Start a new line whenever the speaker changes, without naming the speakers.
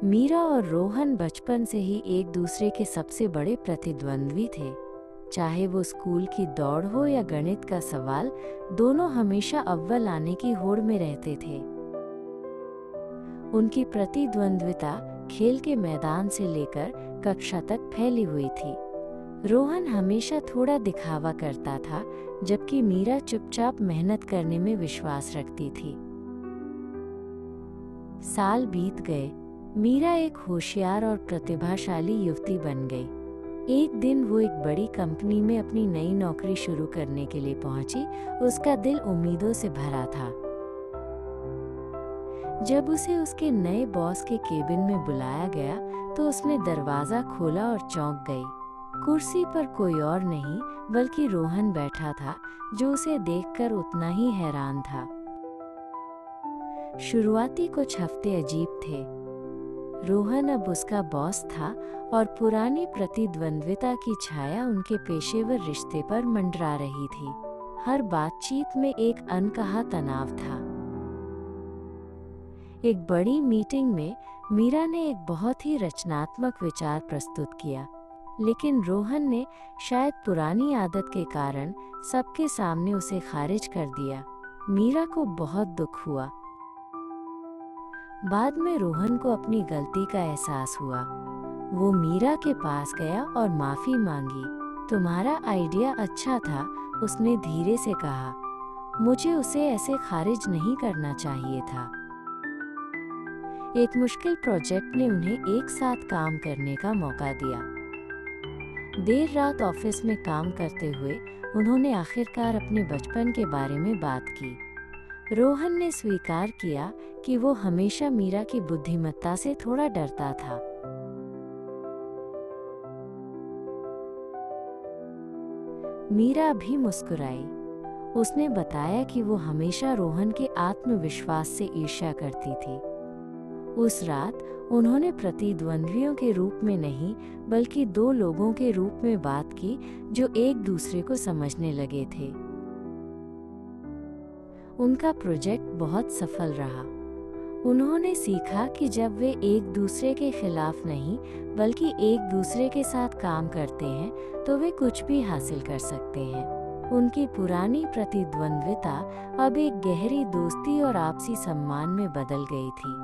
मीरा और रोहन बचपन से ही एक दूसरे के सबसे बड़े प्रतिद्वंद्वी थे। चाहे वो स्कूल की दौड़ हो या गणित का सवाल, दोनों हमेशा अव्वल आने की होड़ में रहते थे। उनकी प्रतिद्वंद्विता खेल के मैदान से लेकर कक्षा तक फैली हुई थी। रोहन हमेशा थोड़ा दिखावा करता था, जबकि मीरा चुपचाप मेहनत करने में विश्वास रखती थी। साल बीत गए। मीरा एक होशियार और प्रतिभाशाली युवती बन गई। एक दिन वो एक बड़ी कंपनी में अपनी नई नौकरी शुरू करने के लिए पहुंची। उसका दिल उम्मीदों से भरा था। जब उसे उसके नए बॉस के केबिन में बुलाया गया तो उसने दरवाजा खोला और चौंक गई। कुर्सी पर कोई और नहीं बल्कि रोहन बैठा था, जो उसे देखकर उतना ही हैरान था। शुरुआती कुछ हफ्ते अजीब थे। रोहन अब उसका बॉस था और पुरानी प्रतिद्वंद्विता की छाया उनके पेशेवर रिश्ते पर मंडरा रही थी। हर बातचीत में एक अनकहा तनाव था। एक बड़ी मीटिंग में मीरा ने एक बहुत ही रचनात्मक विचार प्रस्तुत किया, लेकिन रोहन ने शायद पुरानी आदत के कारण सबके सामने उसे खारिज कर दिया। मीरा को बहुत दुख हुआ। बाद में रोहन को अपनी गलती का एहसास हुआ। वो मीरा के पास गया और माफी मांगी। तुम्हारा आइडिया अच्छा था, उसने धीरे से कहा। मुझे उसे ऐसे खारिज नहीं करना चाहिए था। एक मुश्किल प्रोजेक्ट ने उन्हें एक साथ काम करने का मौका दिया। देर रात ऑफिस में काम करते हुए उन्होंने आखिरकार अपने बचपन के बारे में बात की। रोहन ने स्वीकार किया कि वो हमेशा मीरा की बुद्धिमत्ता से थोड़ा डरता था। मीरा भी मुस्कुराई। उसने बताया कि वो हमेशा रोहन के आत्मविश्वास से ईर्ष्या करती थी। उस रात उन्होंने प्रतिद्वंद्वियों के रूप में नहीं बल्कि दो लोगों के रूप में बात की, जो एक दूसरे को समझने लगे थे। उनका प्रोजेक्ट बहुत सफल रहा। उन्होंने सीखा कि जब वे एक दूसरे के खिलाफ नहीं बल्कि एक दूसरे के साथ काम करते हैं तो वे कुछ भी हासिल कर सकते हैं। उनकी पुरानी प्रतिद्वंद्विता अब एक गहरी दोस्ती और आपसी सम्मान में बदल गई थी।